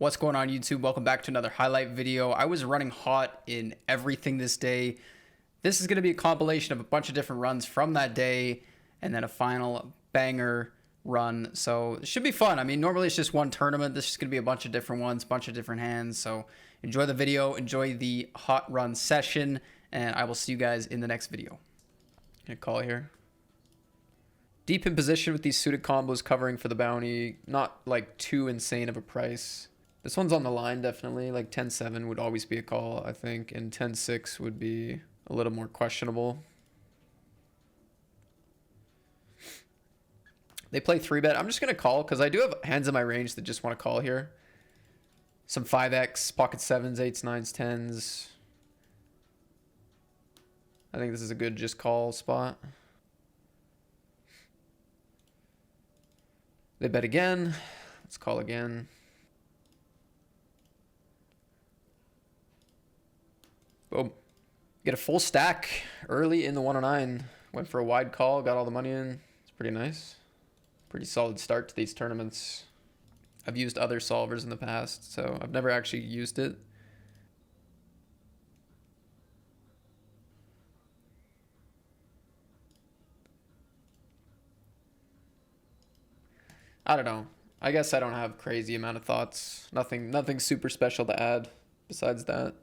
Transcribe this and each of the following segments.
What's going on, YouTube? Welcome back to another highlight video. I was running hot in everything this day. This is going to be a compilation of a bunch of different runs from that day and then a final banger run. So it should be fun. I mean, normally it's just one tournament. This is going to be a bunch of different ones, bunch of different hands. So enjoy the video, enjoy the hot run session, and I will see you guys in the next video. Gonna call here. Deep in position with these suited combos covering for the bounty. Not like too insane of a price. This one's on the line, definitely. Like 10-7 would always be a call, I think. And 10-6 would be a little more questionable. They play 3-bet. I'm just going to call because I do have hands in my range that just want to call here. Some 5x, pocket 7s, 8s, 9s, 10s. I think this is a good just call spot. They bet again. Let's call again. Boom. Get a full stack early in the 109. Went for a wide call, got all the money in. It's pretty nice. Pretty solid start to these tournaments. I've used other solvers in the past, so I've never actually used it. I don't know. I guess I don't have crazy amount of thoughts. Nothing super special to add besides that.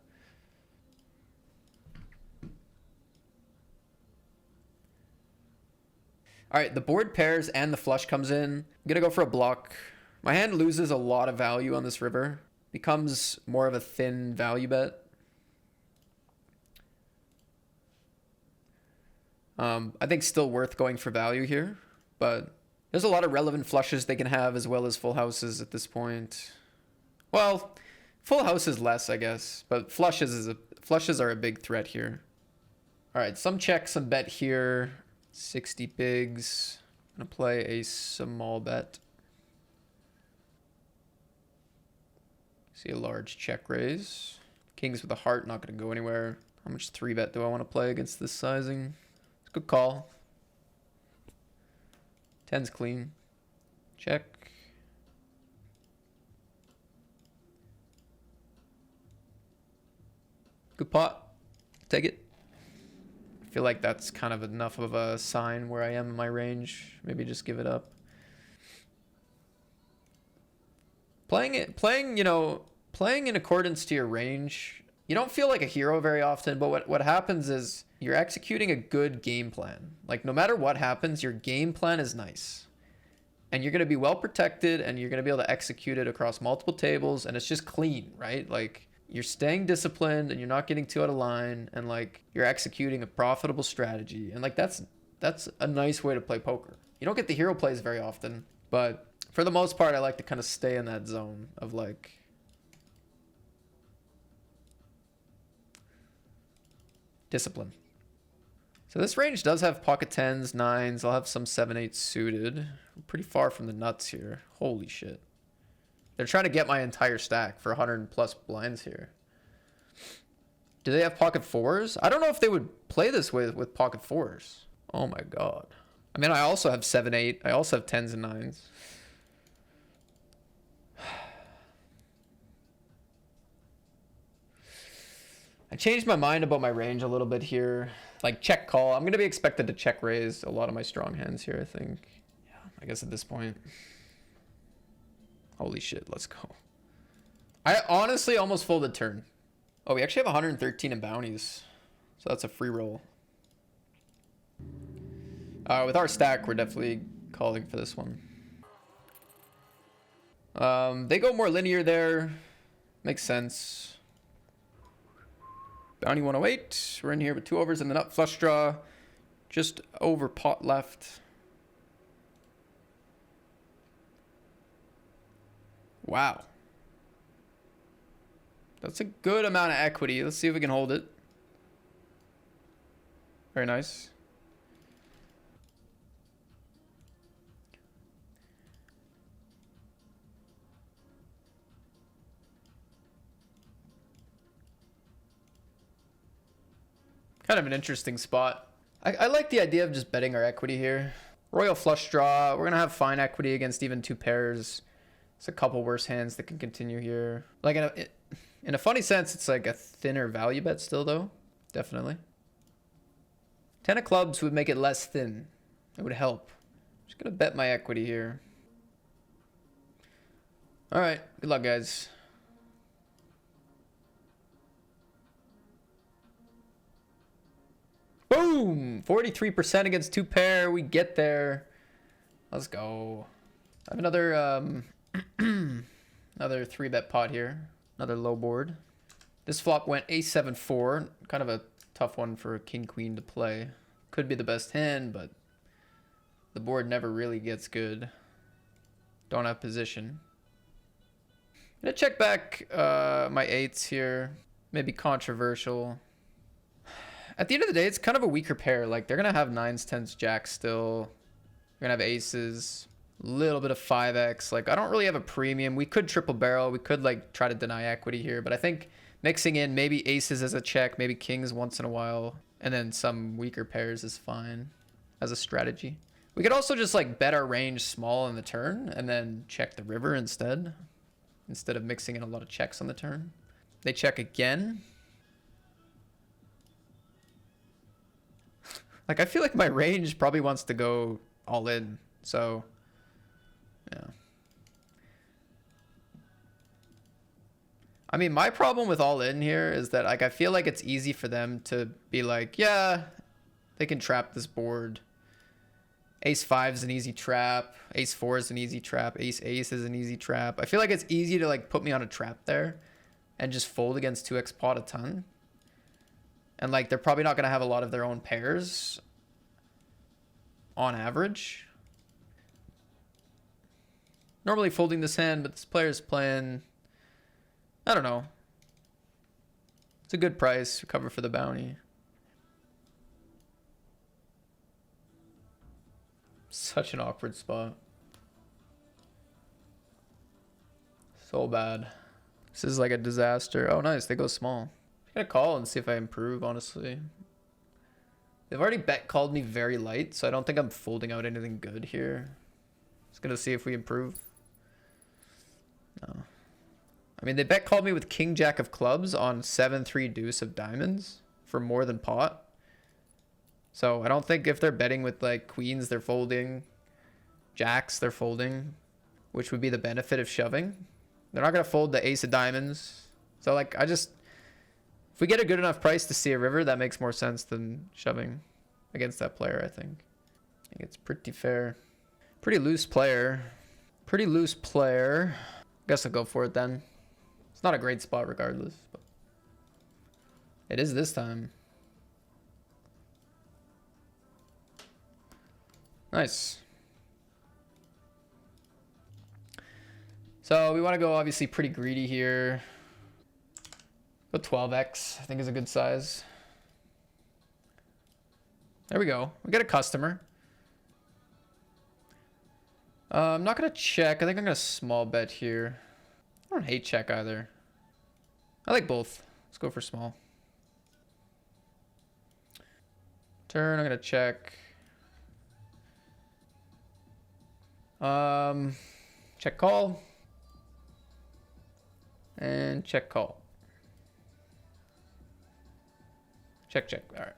All right, the board pairs and the flush comes in. I'm gonna go for a block. My hand loses a lot of value on this river. Becomes more of a thin value bet. I think still worth going for value here, but there's a lot of relevant flushes they can have as well as full houses at this point. Well, full house is less, I guess, but flushes are a big threat here. All right, some check, some bet here. 60 bigs. I'm gonna play a small bet. See a large check raise. Kings with a heart, not gonna go anywhere. How much 3-bet do I want to play against this sizing? It's a good call. 10's clean. Check. Good pot. Take it. I feel like that's kind of enough of a sign where I am in my range. Maybe just give it up. Playing in accordance to your range. You don't feel like a hero very often, but what happens is you're executing a good game plan. Like no matter what happens, your game plan is nice. And you're going to be well protected and you're going to be able to execute it across multiple tables and it's just clean, right? Like you're staying disciplined and you're not getting too out of line and like you're executing a profitable strategy. And like that's a nice way to play poker. You don't get the hero plays very often, but for the most part, I like to kind of stay in that zone of like discipline. So this range does have pocket 10s, 9s. I'll have some 7-8 suited. I'm pretty far from the nuts here. Holy shit. They're trying to get my entire stack for 100 plus blinds here. Do they have pocket 4s? I don't know if they would play this with pocket 4s. Oh my god. I mean, I also have 7-8. I also have 10s and 9s. I changed my mind about my range a little bit here. Like check call. I'm going to be expected to check raise a lot of my strong hands here, I think. Yeah, I guess at this point. Holy shit, let's go. I honestly almost folded turn. Oh, we actually have 113 in bounties. So that's a free roll. With our stack, we're definitely calling for this one. They go more linear there. Makes sense. Bounty 108. We're in here with 2 overs and the nut flush draw. Just over pot left. Wow. That's a good amount of equity. Let's see if we can hold it. Very nice. Kind of an interesting spot. I like the idea of just betting our equity here. Royal flush draw. We're going to have fine equity against even 2 pairs. It's a couple worse hands that can continue here. Like in a funny sense, it's like a thinner value bet still though. Definitely. 10 of clubs would make it less thin. It would help. Just gonna bet my equity here. All right, good luck, guys. Boom! 43% against 2 pair. We get there. Let's go. I have another another 3-bet pot here. Another low board. This flop went a7-4. Kind of a tough one for king queen to play. Could be the best hand, but the board never really gets good. Don't have position. I'm gonna check back my 8s here. Maybe controversial. At the end of the day, it's kind of a weaker pair. Like, they're gonna have 9s, 10s, jacks still. They're gonna have aces. A little bit of 5x. Like, I don't really have a premium. We could triple barrel. We could like try to deny equity here, but I think mixing in maybe aces as a check, maybe kings once in a while, and then some weaker pairs is fine as a strategy. We could also just like bet our range small on the turn and then check the river instead of mixing in a lot of checks on the turn. They check again. Like, I feel like my range probably wants to go all in, so yeah. I mean, my problem with all in here is that, like, I feel like it's easy for them to be like, yeah, they can trap this board. Ace-5 is an easy trap. Ace-4 is an easy trap. Ace-Ace is an easy trap. I feel like it's easy to, like, put me on a trap there and just fold against 2x pot a ton. And, like, they're probably not going to have a lot of their own pairs on average. Normally folding this hand, but this player's playing, I don't know. It's a good price to cover for the bounty. Such an awkward spot. So bad. This is like a disaster. Oh, nice. They go small. I'm gonna call and see if I improve, honestly. They've already bet called me very light, so I don't think I'm folding out anything good here. Just gonna see if we improve. No. I mean, they bet called me with king jack of clubs on 7-3 deuce of diamonds for more than pot. So I don't think if they're betting with like queens, they're folding. Jacks, they're folding, which would be the benefit of shoving. They're not gonna fold the ace of diamonds. So like, if we get a good enough price to see a river, that makes more sense than shoving against that player, I think. I think it's pretty fair. Pretty loose player. Pretty loose player. Guess I'll go for it then. It's not a great spot regardless, but it is this time. Nice. So we want to go obviously pretty greedy here. Go 12x, I think is a good size. There we go. We get a customer. I'm not going to check. I think I'm going to small bet here. I don't hate check either. I like both. Let's go for small. Turn, I'm going to check. Check call. And check call. Check, check. All right.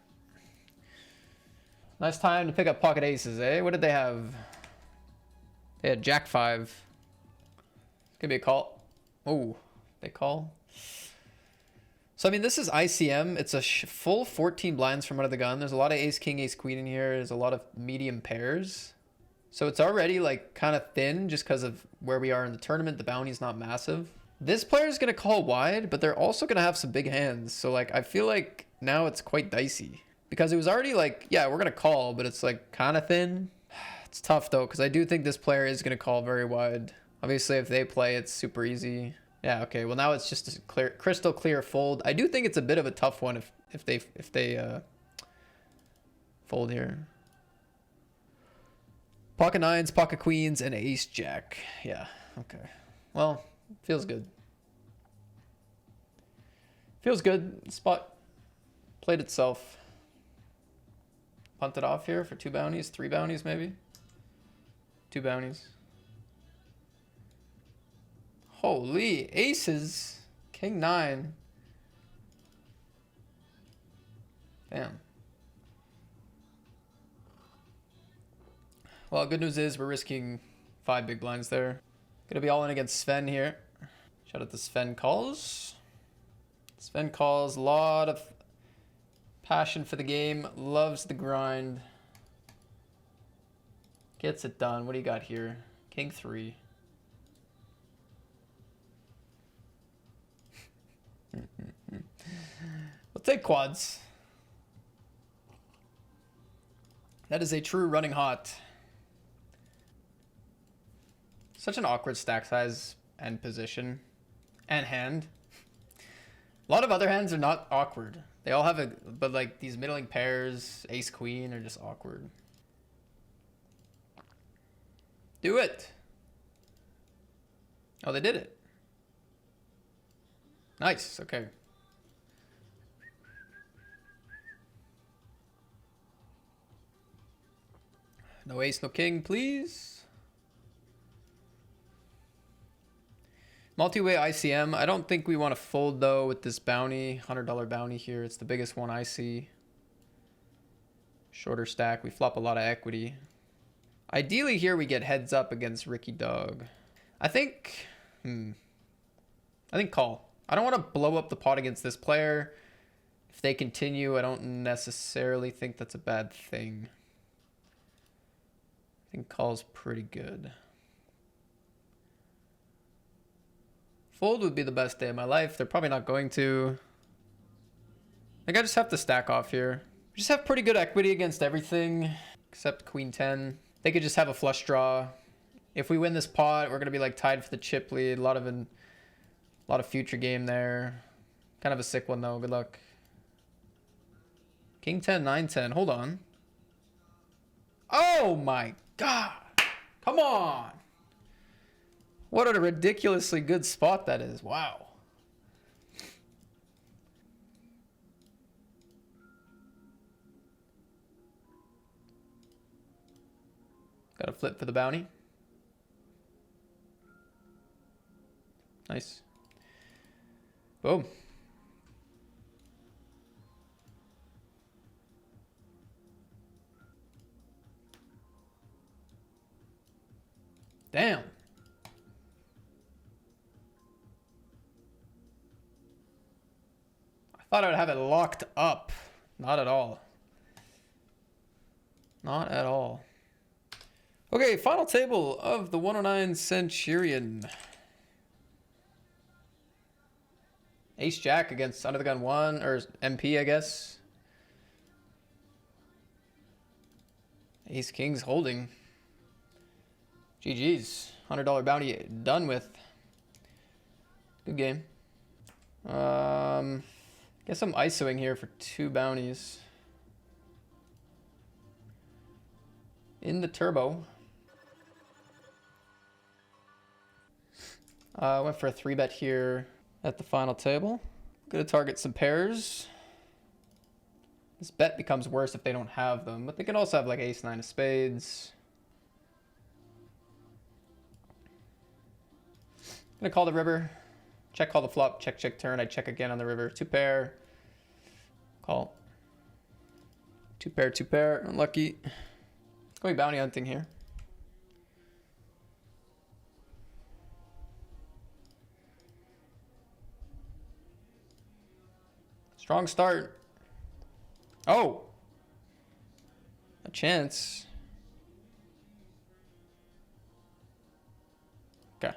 Nice time to pick up pocket aces, eh? What did they have? They had jack 5. Could be a call. Oh, they call. So, I mean, this is ICM. It's a full 14 blinds from under the gun. There's a lot of ace, king, ace, queen in here. There's a lot of medium pairs. So it's already like kind of thin just because of where we are in the tournament. The bounty's not massive. This player's going to call wide, but they're also going to have some big hands. So like, I feel like now it's quite dicey because it was already like, yeah, we're going to call, but it's like kind of thin. It's tough though, because I do think this player is going to call very wide. Obviously, if they play, it's super easy. Yeah, okay. Well, now it's just a clear, crystal clear fold. I do think it's a bit of a tough one if they fold here. Pocket 9s, pocket queens, and ace jack. Yeah, okay. Well, feels good. Feels good. Spot played itself. Punt it off here for 2 bounties, 3 bounties maybe. 2 bounties. Holy aces. King 9. Damn. Well, good news is we're risking 5 big blinds there. Gonna be all in against Sven here. Shout out to Sven calls. Sven calls, a lot of passion for the game, loves the grind. Gets it done. What do you got here? King 3. We'll take quads. That is a true running hot. Such an awkward stack size and position and hand. A lot of other hands are not awkward. They all have a, but like these middling pairs, ace queen, are just awkward. Do it. Oh, they did it. Nice. Okay. No ace, no king, please. Multi-way ICM. I don't think we want to fold though with this bounty, $100 bounty here. It's the biggest one I see. Shorter stack. We flop a lot of equity. Ideally here we get heads up against Ricky Dog. I think call. I don't want to blow up the pot against this player. If they continue, I don't necessarily think that's a bad thing. I think call's pretty good. Fold would be the best day of my life. They're probably not going to. I think I just have to stack off here. We just have pretty good equity against everything except queen 10. They could just have a flush draw. If we win this pot, we're gonna be like tied for the chip lead. A lot of future game there. Kind of a sick one though. Good luck. King 10, 9, 10. Hold on. Oh my god! Come on! What a ridiculously good spot that is. Wow. Got a flip for the bounty. Nice. Boom. Damn. Thought I would have it locked up. Not at all. Not at all. Okay, final table of the 109 Centurion. Ace Jack against Under the Gun 1, or MP, I guess. Ace King's holding. GG's. $100 bounty done with. Good game. Guess I'm ISOing here for 2 bounties. In the turbo. Went for a 3-bet here at the final table. Gonna target some pairs. This bet becomes worse if they don't have them, but they can also have like ace 9 of spades. Gonna call the river. Check, call the flop, check, check, turn. I check again on the river. 2 pair. Call. 2 pair, 2 pair. Unlucky. Going bounty hunting here. Strong start. Oh! A chance. Okay.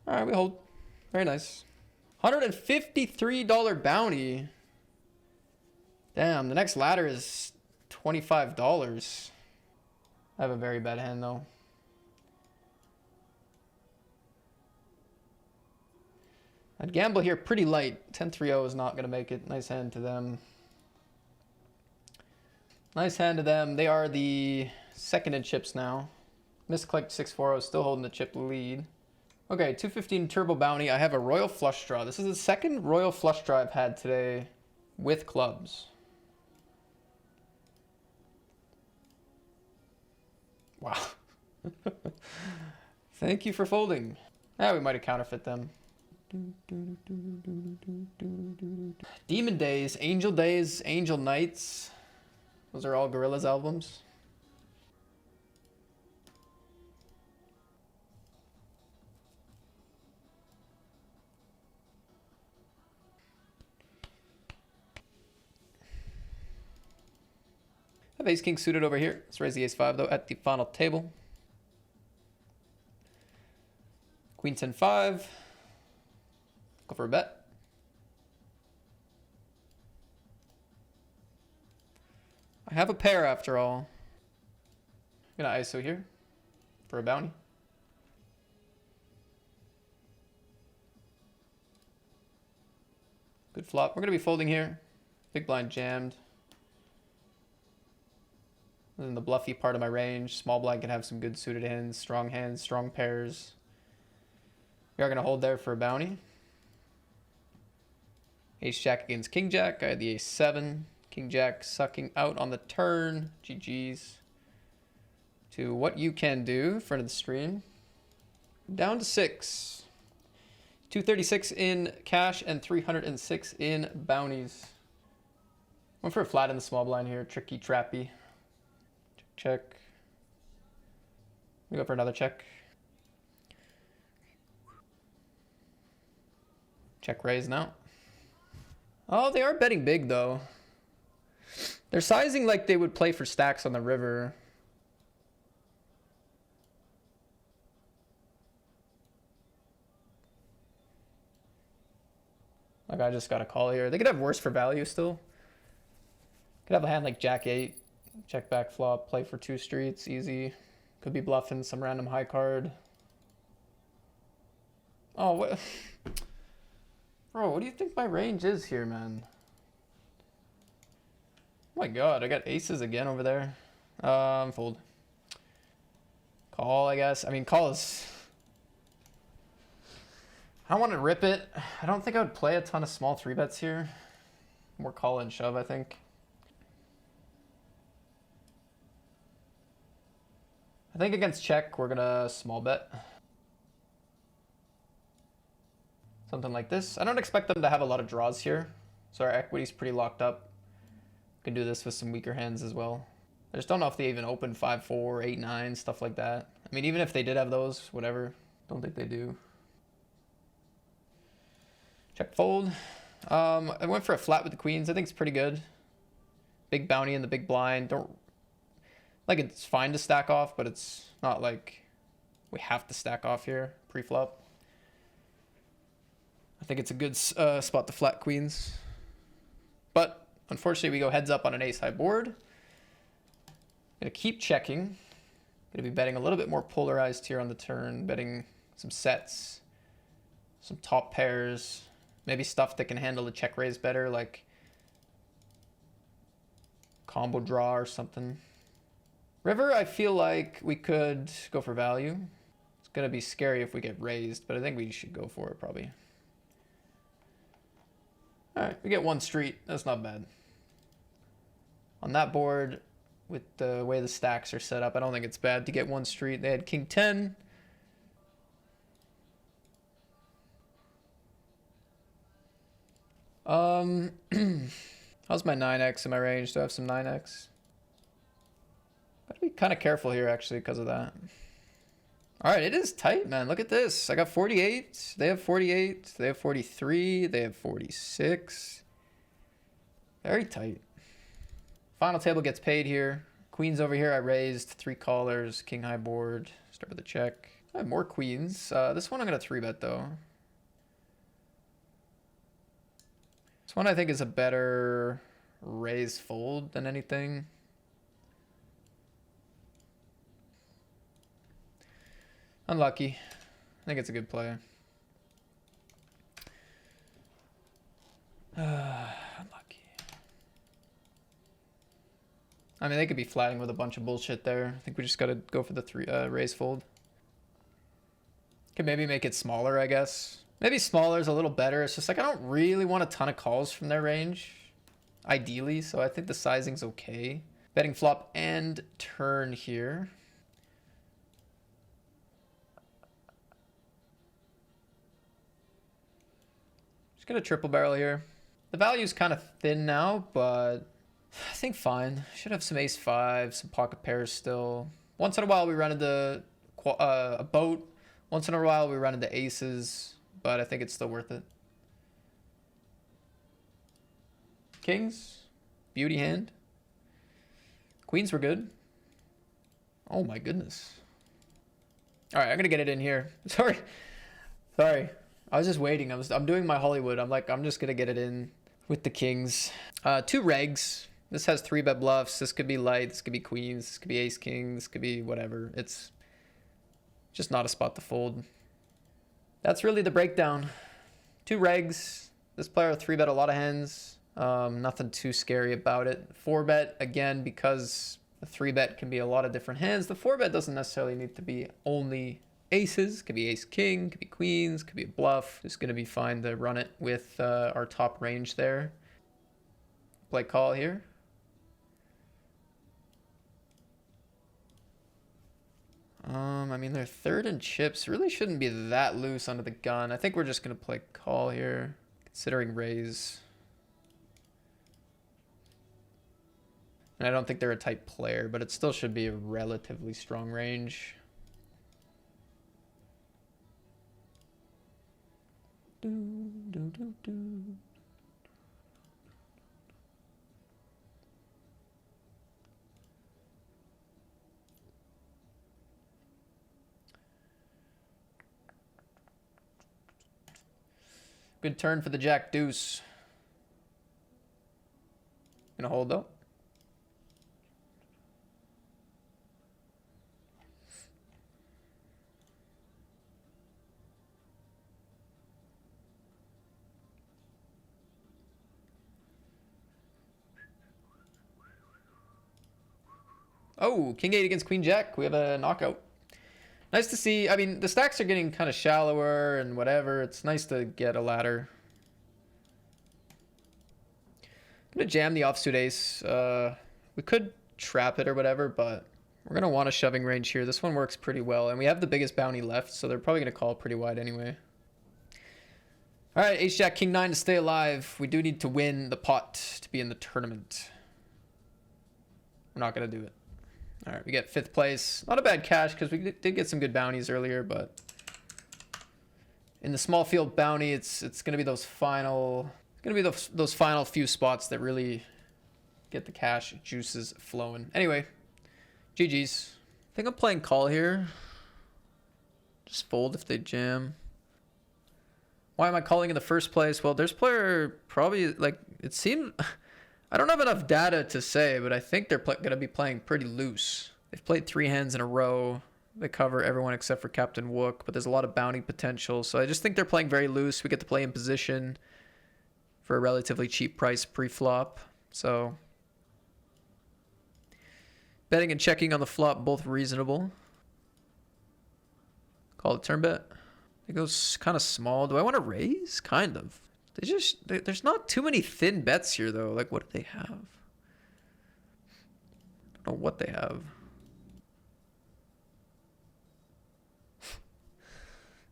Alright, we hold. Very nice. $153 bounty. Damn, the next ladder is $25. I have a very bad hand though. I'd gamble here pretty light. 10-3-0 is not going to make it. Nice hand to them. Nice hand to them. They are the second in chips now. Misclicked 6-4-0, still holding the chip lead. Okay, 215 turbo bounty. I have a royal flush draw. This is the second royal flush draw I've had today with clubs. Wow. Thank you for folding. We might have counterfeit them. Demon Days, Angel Nights. Those are all Gorillaz albums. I have ace king suited over here. Let's raise the ace 5 though at the final table. Queen 10 5. Go for a bet. I have a pair after all. I'm gonna ISO here for a bounty. Good flop. We're gonna be folding here. Big blind jammed. In the bluffy part of my range, small blind can have some good suited hands, strong pairs. We are gonna hold there for a bounty. Ace jack against king jack. I had the ace 7. King jack sucking out on the turn. GG's. To what you can do in front of the stream. Down to 6. 236 in cash and 306 in bounties. Went for a flat in the small blind here. Tricky, trappy. Check. We go for another check. Check raise now. Oh, they are betting big though. They're sizing like they would play for stacks on the river. Like I just got a call here. They could have worse for value still. Could have a hand like jack 8, check back flop, play for 2 streets, easy. Could be bluffing some random high card. Oh, what? Bro, what do you think my range is here, man? Oh my god, I got aces again over there. Fold. Call, I guess. I mean, call is... I want to rip it. I don't think I would play a ton of small 3-bets here. More call and shove, I think. I think against check, we're gonna small bet. Something like this. I don't expect them to have a lot of draws here, so our equity's pretty locked up. We can do this with some weaker hands as well. I just don't know if they even open 5-4, 8-9, stuff like that. I mean, even if they did have those, whatever. Don't think they do. Check fold. I went for a flat with the queens. I think it's pretty good. Big bounty in the big blind. Don't like it's fine to stack off, but it's not like we have to stack off here pre-flop. I think it's a good spot to flat queens. But unfortunately, we go heads up on an ace high board. Gonna keep checking. Gonna be betting a little bit more polarized here on the turn, betting some sets, some top pairs, maybe stuff that can handle the check raise better, like combo draw or something. River, I feel like we could go for value. It's gonna be scary if we get raised, but I think we should go for it probably. All right, we get 1 street. That's not bad. On that board, with the way the stacks are set up, I don't think it's bad to get 1 street. They had king 10. How's my 9x in my range? Do I have some 9x? Gotta be kind of careful here actually because of that. All right, it is tight, man. Look at this. I got 48. They have 48. They have 43. They have 46. Very tight. Final table gets paid here. Queens over here. I raised 3 callers. King high board. Start with a check. I have more queens. This one I'm going to 3-bet though. This one I think is a better raise fold than anything. Unlucky. I think it's a good play. Unlucky. I mean, they could be flatting with a bunch of bullshit there. I think we just got to go for the raise fold. Could maybe make it smaller, I guess. Maybe smaller is a little better. It's just like I don't really want a ton of calls from their range, ideally. So I think the sizing's okay. Betting flop and turn here. Just gonna triple barrel here. The value's kind of thin now, but I think fine. Should have some ace five, some pocket pairs still. Once in a while we run into a boat. Once in a while we run into aces, but I think it's still worth it. Kings, beauty hand. Queens were good. Oh my goodness. All right, I'm gonna get it in here. Sorry. I was just waiting. I'm doing my Hollywood. I'm just gonna get it in with the kings. 2 regs. This has 3-bet bluffs. This could be light. This could be queens. This could be ace king. This could be whatever. It's just not a spot to fold. That's really the breakdown. 2 regs. This player 3-bet a lot of hands. Nothing too scary about it. 4-bet, again, because the 3-bet can be a lot of different hands. The 4-bet doesn't necessarily need to be only aces. Could be ace king, could be queens, could be a bluff. Just going to be fine to run it with our top range there. Play call here. I mean, they're third in chips. Really shouldn't be that loose under the gun. I think we're just going to play call here, considering raise. And I don't think they're a type player, but it still should be a relatively strong range. Good turn for the jack deuce. Gonna hold though. Oh, king 8 against queen jack. We have a knockout. Nice to see. I mean, the stacks are getting kind of shallower and whatever. It's nice to get a ladder. I'm going to jam the offsuit ace. We could trap it or whatever, but we're going to want a shoving range here. This one works pretty well. And we have the biggest bounty left, so they're probably going to call pretty wide anyway. All right, ace jack king 9 to stay alive. We do need to win the pot to be in the tournament. We're not going to do it. All right, we get 5th place. Not a bad cash because we did get some good bounties earlier, but in the small field bounty, it's going to be those final few spots that really get the cash juices flowing. Anyway, GG's. I think I'm playing call here. Just fold if they jam. Why am I calling in the first place? Well, there's player probably like it seemed. I don't have enough data to say, but I think they're going to be playing pretty loose. They've played 3 hands in a row. They cover everyone except for Captain Wook, but there's a lot of bounty potential. So I just think they're playing very loose. We get to play in position for a relatively cheap price pre-flop. So betting and checking on the flop, both reasonable. Call it turn bet. It goes kind of small. Do I want to raise? Kind of. There's not too many thin bets here, though. Like, what do they have? I don't know what they have.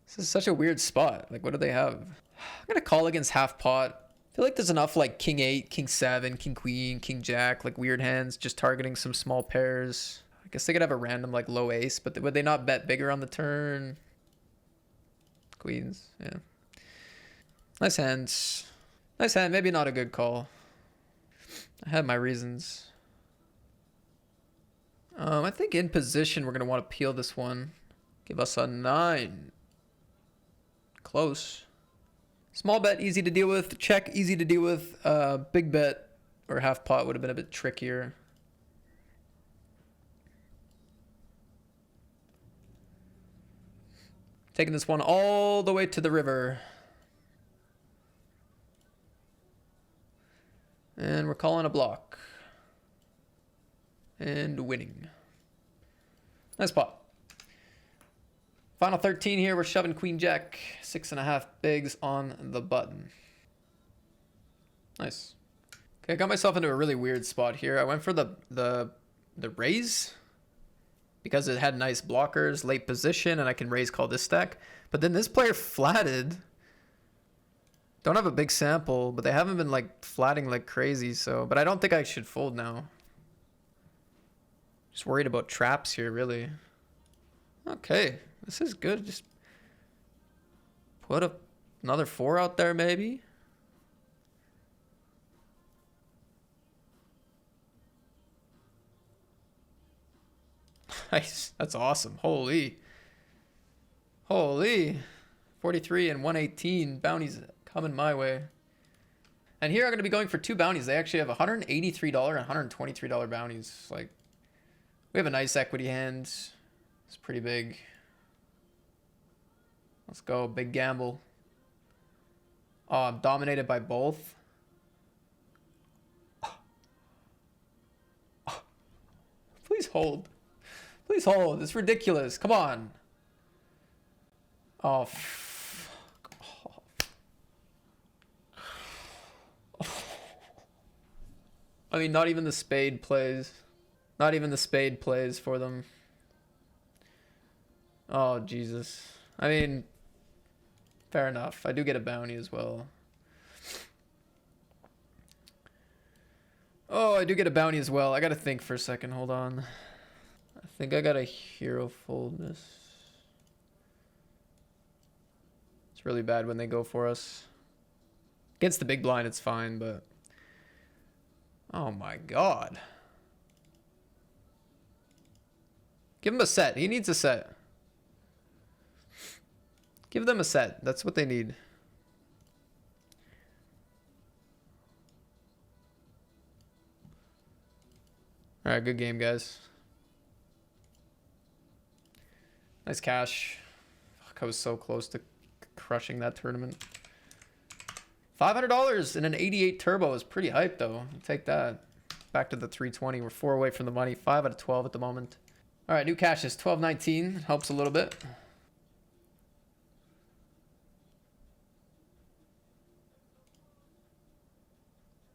This is such a weird spot. Like, what do they have? I'm going to call against half pot. I feel like there's enough, like, king 8, king 7, king queen, king jack, like, weird hands, just targeting some small pairs. I guess they could have a random, like, low ace, but would they not bet bigger on the turn? Queens, yeah. Nice hands. Nice hand. Maybe not a good call. I had my reasons. I think in position we're going to want to peel this one. Give us a 9. Close. Small bet, easy to deal with. Check, easy to deal with. Big bet or half pot would have been a bit trickier. Taking this one all the way to the river. And we're calling a block. And winning. Nice pot. Final 13 here. We're shoving queen jack. 6.5 bigs on the button. Nice. Okay, I got myself into a really weird spot here. I went for the raise because it had nice blockers, late position, and I can raise call this stack. But then this player flatted. Don't have a big sample, but they haven't been like flatting like crazy. So, but I don't think I should fold now. Just worried about traps here, really. Okay, this is good. Just put another 4 out there, maybe. Nice. That's awesome. Holy. 43 and 118 bounties coming my way. And here I'm going to be going for 2 bounties. They actually have $183 and $123 bounties. Like, we have a nice equity hand. It's pretty big. Let's go. Big gamble. Oh, I'm dominated by both. Please hold. Please hold. It's ridiculous. Come on. Oh, fuck off. I mean, not even the spade plays. Not even the spade plays for them. Oh, Jesus. I mean, fair enough. I do get a bounty as well. Oh, I do get a bounty as well. I gotta think for a second. Hold on. I think I gotta hero fold this. It's really bad when they go for us. Against the big blind, it's fine, but... Oh my god. Give him a set. He needs a set. Give them a set. That's what they need. Alright, good game, guys. Nice cash. Fuck, I was so close to crushing that tournament. $500 in an 88 turbo is pretty hype, though. I'll take that. Back to the 320. We're 4 away from the money. 5 out of 12 at the moment. Alright, new cash is 12.19. Helps a little bit.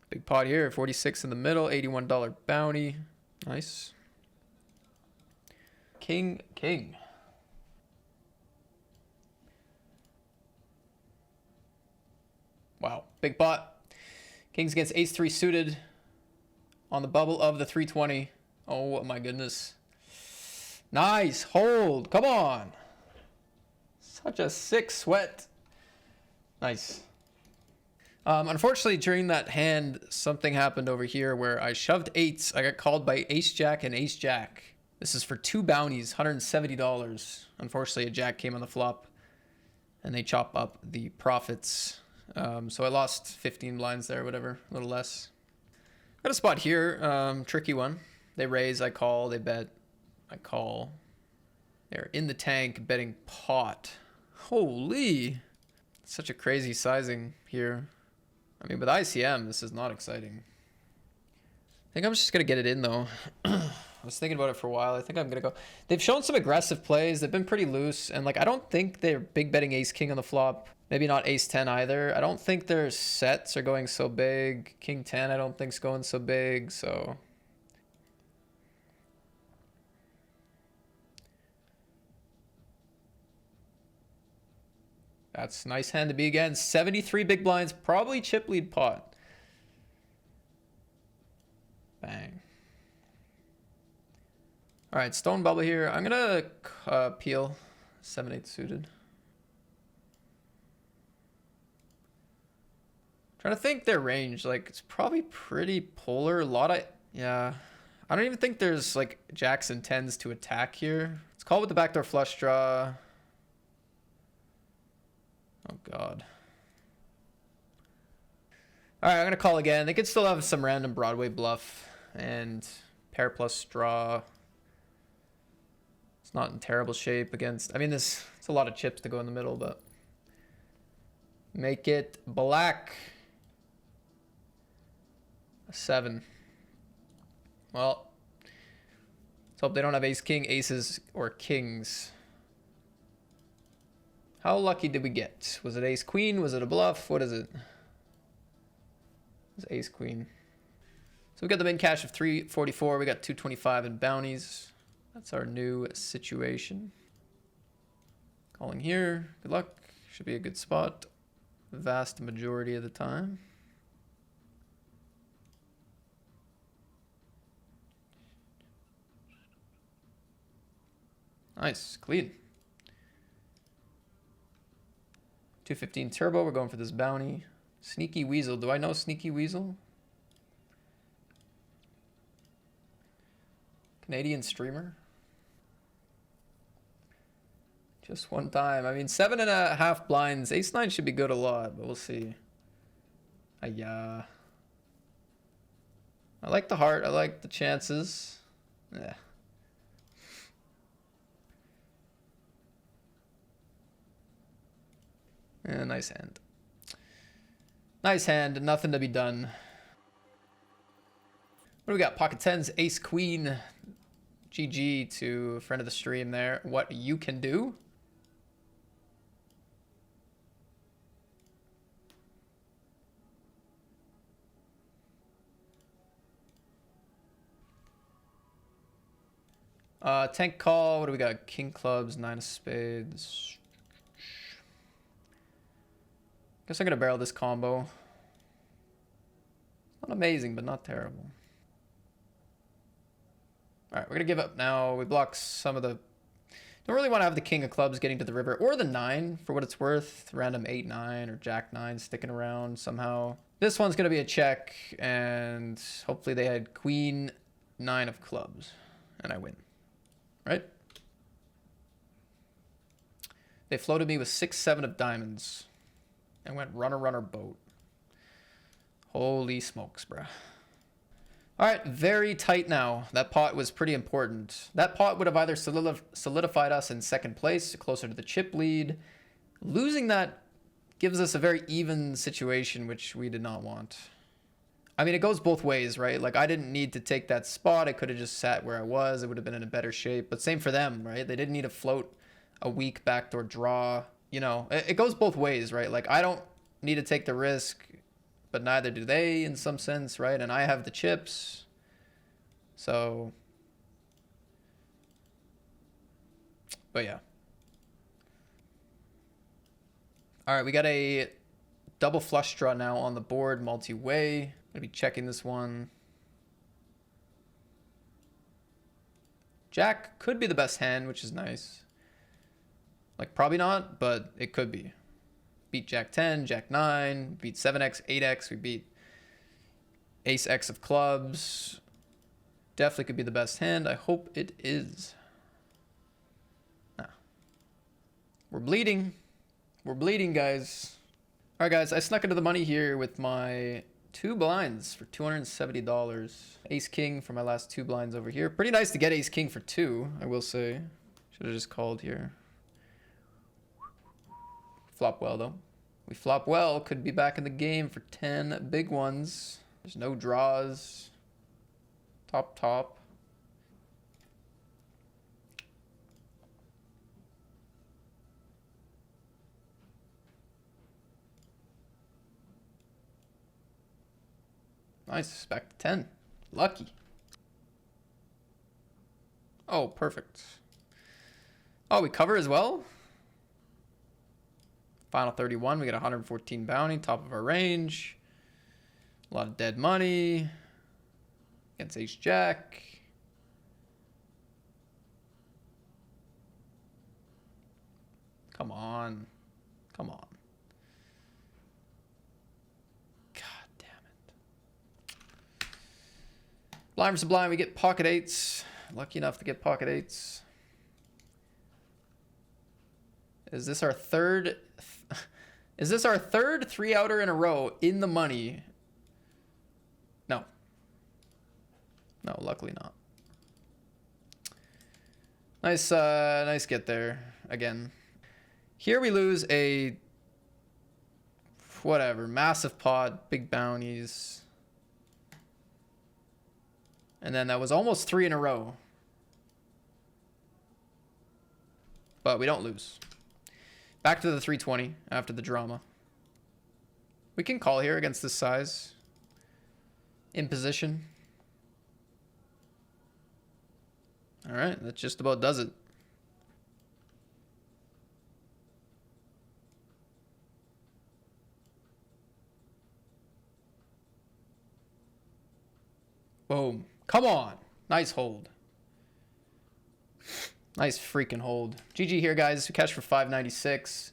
Big pot here. 46 in the middle. $81 bounty. Nice. King. Wow. Big pot. Kings against ace-3 suited on the bubble of the 320. Oh my goodness. Nice. Hold. Come on. Such a sick sweat. Nice. Unfortunately, during that hand, something happened over here where I shoved 8s. I got called by ace-jack and ace-jack. This is for 2 bounties, $170. Unfortunately, a jack came on the flop, and they chop up the profits. So I lost 15 blinds there, whatever, a little less. Got a spot here, tricky one. They raise, I call, they bet, I call. They're in the tank betting pot. Holy, such a crazy sizing here. I mean, with ICM, this is not exciting. I think I'm just going to get it in, though. I was thinking about it for a while. I think I'm going to go. They've shown some aggressive plays. They've been pretty loose. And, like, I don't think they're big betting ace-king on the flop. Maybe not ace-10 either. I don't think their sets are going so big. King-10 I don't think's going so big, so... That's a nice hand to be again. 73 big blinds, probably chip lead pot. Bang. All right, stone bubble here. I'm gonna peel 7-8 suited. Trying to think their range. Like, it's probably pretty polar. A lot of, yeah. I don't even think there's like jacks and 10s to attack here. It's called with the backdoor flush draw. Oh, God. All right, I'm going to call again. They could still have some random Broadway bluff and pair plus draw. It's not in terrible shape against... I mean, it's a lot of chips to go in the middle, but... Make it black. A 7. Well, let's hope they don't have ace-king, aces, or kings. How lucky did we get? Was it ace-queen? Was it a bluff? What is it? It's ace-queen. So we got the min cash of 344. We got 225 in bounties. That's our new situation. Calling here. Good luck. Should be a good spot. vast majority of the time. Nice, clean. 215 turbo, we're going for this bounty. Sneaky Weasel, do I know Sneaky Weasel? Canadian streamer. Just one time. I mean, 7.5 blinds. Ace-9 should be good a lot, but we'll see. I like the heart. I like the chances. Yeah. Yeah, nice hand. Nice hand. Nothing to be done. What do we got? Pocket tens, ace queen. GG to a friend of the stream there. What you can do. Tank call. What do we got? King clubs, 9 of spades. Guess I'm gonna barrel this combo. Not amazing, but not terrible. All right, we're gonna give up now. We block some of the. Don't really want to have the king of clubs getting to the river or the 9 for what it's worth. Random 8-9 or jack 9 sticking around somehow. This one's gonna be a check, and hopefully they had queen 9 of clubs, and I win. Right? They floated me with 6-7 of diamonds. And went runner, runner, boat. Holy smokes, bruh. All right, very tight now. That pot was pretty important. That pot would have either solidified us in second place, closer to the chip lead. Losing that gives us a very even situation, which we did not want. I mean, it goes both ways, right? Like, I didn't need to take that spot. I could have just sat where I was. It would have been in a better shape. But same for them, right? They didn't need to float a weak backdoor draw. You know, it goes both ways, right? Like, I don't need to take the risk, but neither do they in some sense, right? And I have the chips. So, but yeah. All right, we got a double flush draw now on the board, multi-way. Gonna be checking this one. Jack could be the best hand, which is nice. Like, probably not, but it could be. Beat Jack 10, Jack 9, beat 7x, 8x, we beat Ace X of clubs. Definitely could be the best hand. I hope it is. Nah. We're bleeding. We're bleeding, guys. All right, guys, I snuck into the money here with my 2 blinds for $270. Ace King for my last 2 blinds over here. Pretty nice to get Ace King for 2, I will say. Should have just called here. Flop well, though. We flop well. Could be back in the game for 10 big ones. There's no draws. Top. Nice. Back to 10. Lucky. Oh, perfect. Oh, we cover as well? Final 31, we get 114 bounty, top of our range. A lot of dead money. Against ace jack. Come on. Come on. God damn it. Blind versus blind, we get pocket 8s. Lucky enough to get pocket 8s. Is this our third 3-outer in a row in the money? No. No, luckily not. Nice nice get there again. Here we lose a whatever, massive pot, big bounties. And then that was almost 3 in a row. But we don't lose. Back to the 320 after the drama. We can call here against this size. In position. All right, that just about does it. Boom. Come on. Nice hold. Nice freaking hold. GG here, guys. We cashed for 596.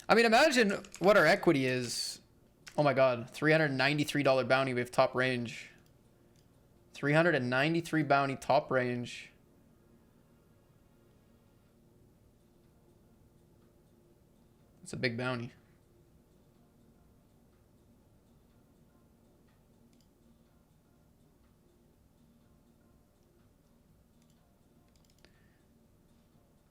I mean, imagine what our equity is. Oh my god. $393 bounty. We have top range. 393 bounty, top range. It's a big bounty.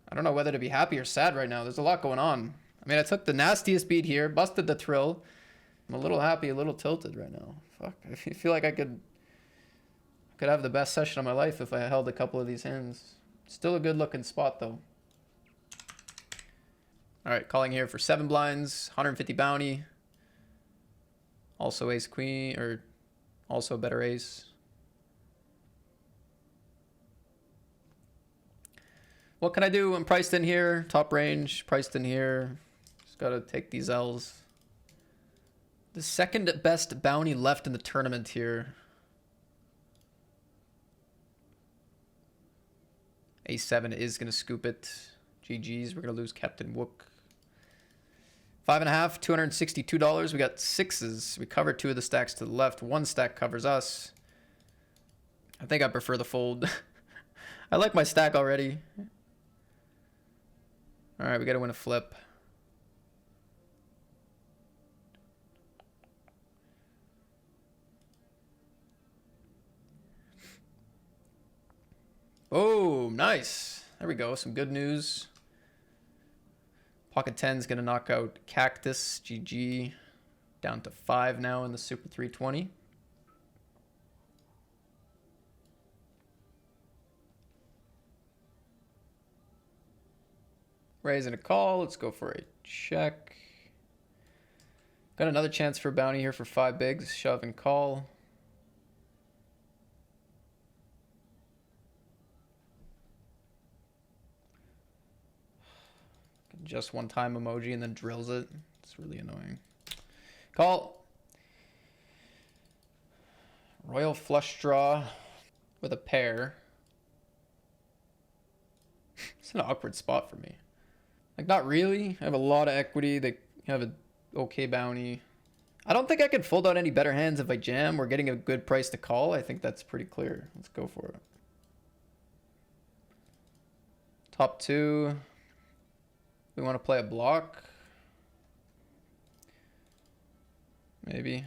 I don't know whether to be happy or sad right now. There's a lot going on. I mean, I took the nastiest beat here, busted the thrill. I'm a little happy, a little tilted right now. Fuck, I feel like I could have the best session of my life if I held a couple of these hands. Still a good looking spot though. All right, calling here for 7 blinds, 150 bounty. Also ace queen, or also better ace. What can I do? I'm priced in here. Top range, priced in here. Just gotta take these L's. The second best bounty left in the tournament here. A7 is gonna scoop it. GG's, we're gonna lose Captain Wook. 5.5, $262. We got 6s. We covered 2 of the stacks to the left. 1 stack covers us. I think I prefer the fold. I like my stack already. All right, we got to win a flip. Oh, nice. There we go. Some good news. Pocket 10 is going to knock out Cactus. GG. Down to 5 now in the Super 320. Raise and a call. Let's go for a check. Got another chance for a bounty here for 5 bigs. Shove and call. Just one time emoji and then drills it. It's really annoying. Call. Royal flush draw with a pair. It's an awkward spot for me. Like, not really. I have a lot of equity. They have an okay bounty. I don't think I could fold out any better hands if I jam. We're getting a good price to call. I think that's pretty clear. Let's go for it. Top 2. We want to play a block. Maybe.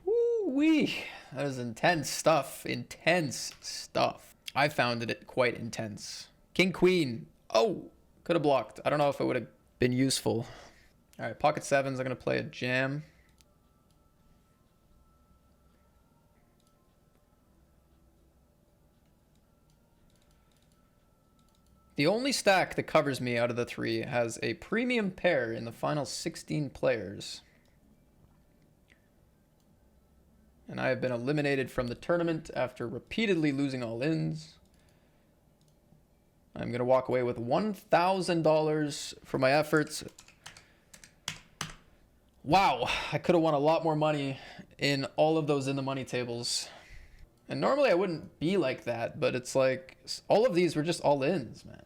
Woo-wee. That is intense stuff. Intense stuff. I found it quite intense. King, queen. Oh, could have blocked. I don't know if it would have been useful. All right, pocket 7s. I'm going to play a jam. The only stack that covers me out of the 3 has a premium pair in the final 16 players. And I have been eliminated from the tournament after repeatedly losing all-ins. I'm going to walk away with $1,000 for my efforts. Wow, I could have won a lot more money in all of those in the money tables. And normally I wouldn't be like that, but it's like all of these were just all-ins, man.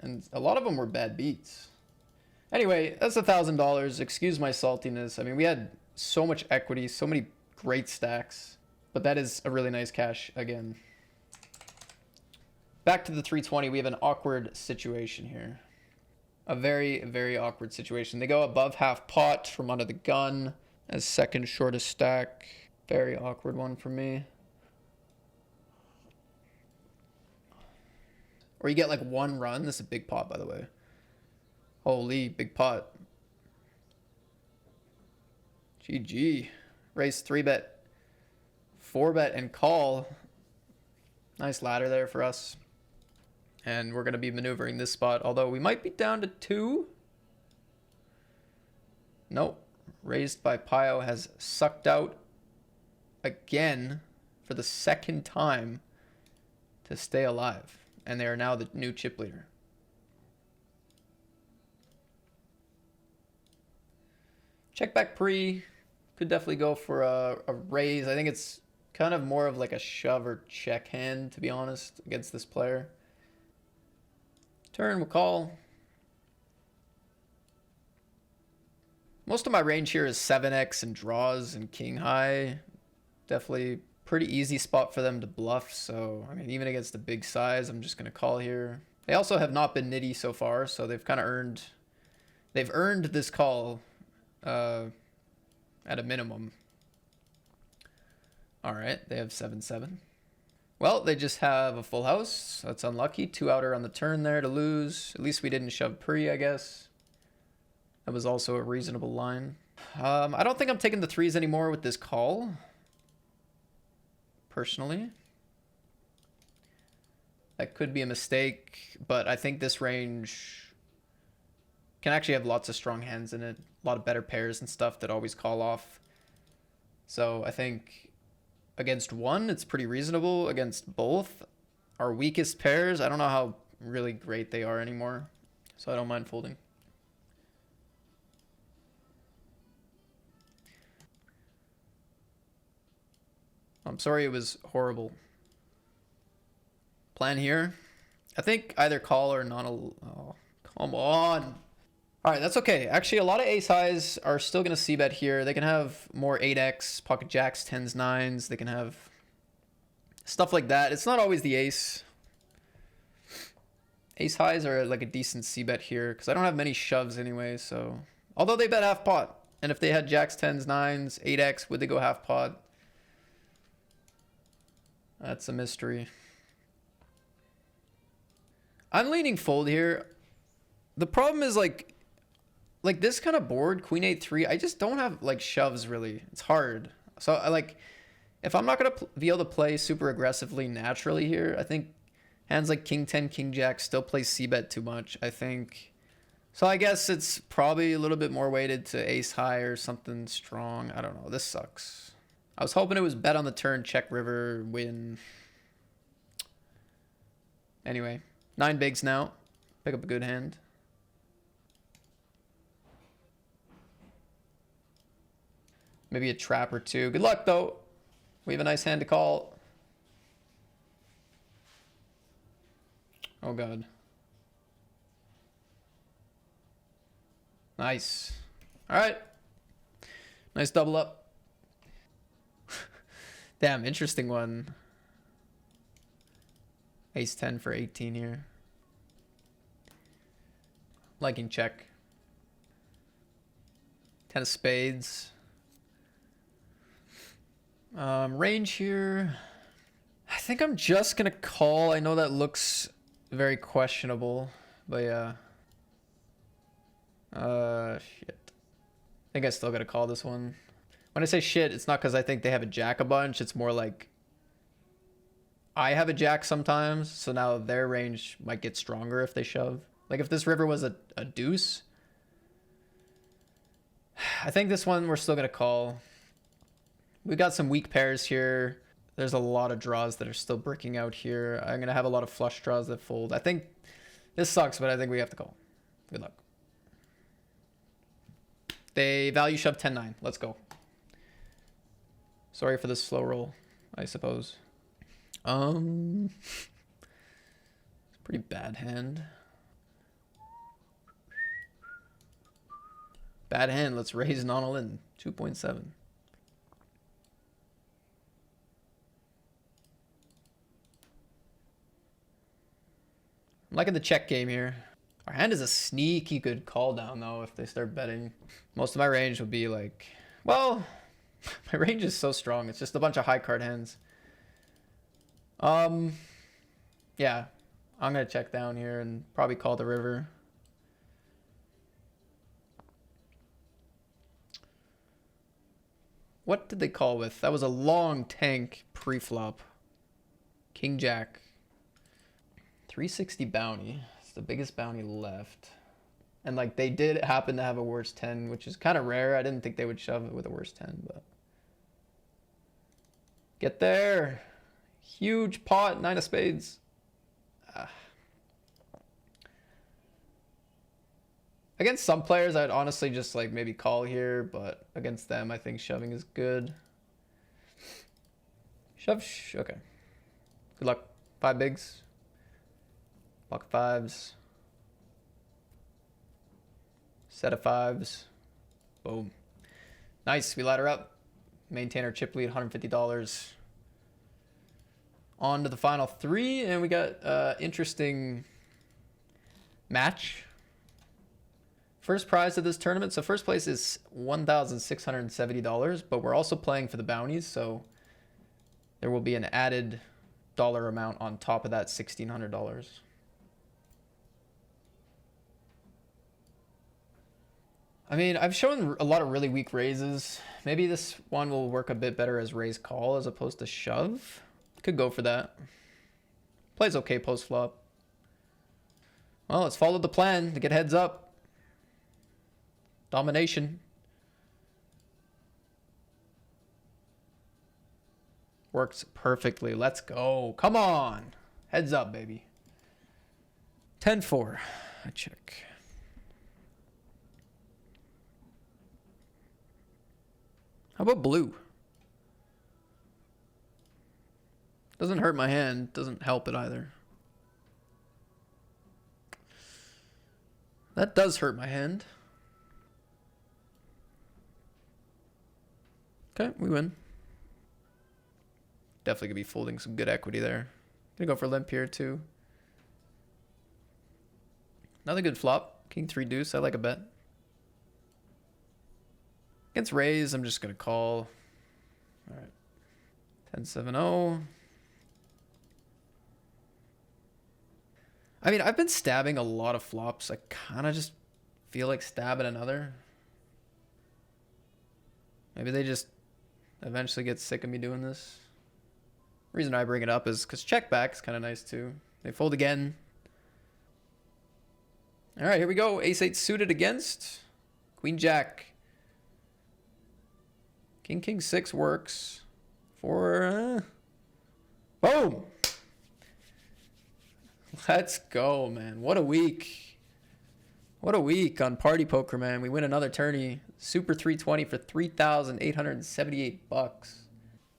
And a lot of them were bad beats. Anyway, that's $1,000. Excuse my saltiness. I mean, we had so much equity, so many great stacks, but that is a really nice cash again. Back to the 320, we have an awkward situation here. A very, very awkward situation. They go above half pot from under the gun as second shortest stack. Very awkward one for me. Or you get like 1 run. This is a big pot, by the way. Holy, big pot. GG. Raise 3-bet, 4-bet, and call. Nice ladder there for us. And we're going to be maneuvering this spot, although we might be down to 2. Nope. Raised by Pio has sucked out again for the 2nd time to stay alive. And they are now the new chip leader. Check back pre. Could definitely go for a raise. I think it's kind of more of like a shove or check hand, to be honest, against this player. Turn, we'll call. Most of my range here is 7x and draws and king high. Definitely pretty easy spot for them to bluff. So, I mean, even against the big size, I'm just going to call here. They also have not been nitty so far, so they've kind of earned... They've earned this call at a minimum. All right, they have 7-7. Well, they just have a full house. That's unlucky. 2 outer on the turn there to lose. At least we didn't shove pre, I guess. That was also a reasonable line. I don't think I'm taking the threes anymore with this call. Personally. That could be a mistake, but I think this range can actually have lots of strong hands in it. A lot of better pairs and stuff that always call off. So I think against one, it's pretty reasonable. Against both, our weakest pairs, I don't know how really great they are anymore. So I don't mind folding. I'm sorry it was horrible. Plan here. I think either call or not. Oh, come on. All right, that's okay. Actually, a lot of ace highs are still going to c-bet here. They can have more 8x, pocket jacks, 10s, 9s. They can have stuff like that. It's not always the ace. Ace highs are like a decent c-bet here because I don't have many shoves anyway. So, although they bet half pot. And if they had jacks, 10s, 9s, 8x, would they go half pot? That's a mystery. I'm leaning fold here. The problem is like this kind of board, queen 8-3, I just don't have like shoves really. It's hard. So I like, if I'm not going to be able to play super aggressively naturally here, I think hands like king 10, king jack still play c-bet too much, I think. So I guess it's probably a little bit more weighted to ace high or something strong. I don't know. This sucks. I was hoping it was bet on the turn, check river, win. Anyway, 9 bigs now. Pick up a good hand. Maybe a trap or two. Good luck, though. We have a nice hand to call. Oh, God. Nice. All right. Nice double up. Damn, interesting one. Ace 10 for 18 here. Liking check. 10 of spades. Range here. I think I'm just gonna call. I know that looks very questionable, but yeah. Shit. I think I still gotta call this one. When I say shit, it's not because I think they have a jack a bunch. It's more like I have a jack sometimes, so now their range might get stronger if they shove. Like if this river was a deuce, I think this one we're still going to call. We got some weak pairs here. There's a lot of draws that are still breaking out here. I'm going to have a lot of flush draws that fold. I think this sucks, but I think we have to call. Good luck. They value shove 10-9. Let's go. Sorry for the slow roll, I suppose. It's a pretty bad hand. Bad hand. Let's raise non all in. 2.7. I'm liking the check game here. Our hand is a sneaky good call down though if they start betting. Most of my range would be like, well, my range is so strong. It's just a bunch of high card hands. Yeah, I'm gonna check down here and probably call the river. What did they call with? That was a long tank pre-flop. King Jack. 360 bounty. It's the biggest bounty left. And like they did happen to have a worse 10, which is kind of rare. I didn't think they would shove it with a worse 10, but get there. Huge pot, 9 of spades. Against some players, I'd honestly just like maybe call here, but against them, I think shoving is good. Shove, okay. Good luck. 5 bigs. Pocket 5s. Set of 5s. Boom. Nice, we ladder up. Maintain our chip lead, $150. On to the final 3, and we got interesting match. First prize of this tournament. So first place is $1,670, but we're also playing for the bounties, so there will be an added dollar amount on top of that $1,600. I mean, I've shown a lot of really weak raises. Maybe this one will work a bit better as raise call as opposed to shove. Could go for that. Plays okay post flop. Well, let's follow the plan to get heads up. Domination. Works perfectly. Let's go. Come on. Heads up, baby. 10-4. I check. How about blue? Doesn't hurt my hand. Doesn't help it either. That does hurt my hand. Okay, we win. Definitely gonna be folding some good equity there. Gonna go for limp here too. Another good flop. King 3 deuce. I like a bet. Against raise, I'm just gonna call. All right. 10-7-0. I mean, I've been stabbing a lot of flops. I kind of just feel like stabbing another. Maybe they just eventually get sick of me doing this. Reason I bring it up is because check back is kind of nice too. They fold again. All right, here we go. Ace-8 suited against Queen-Jack. King-6 works for... Boom! Let's go, man. What a week. What a week on Party Poker, man. We win another tourney. Super 320 for $3,878.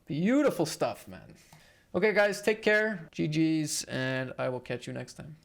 Beautiful stuff, man. Okay, guys, take care. GG's, and I will catch you next time.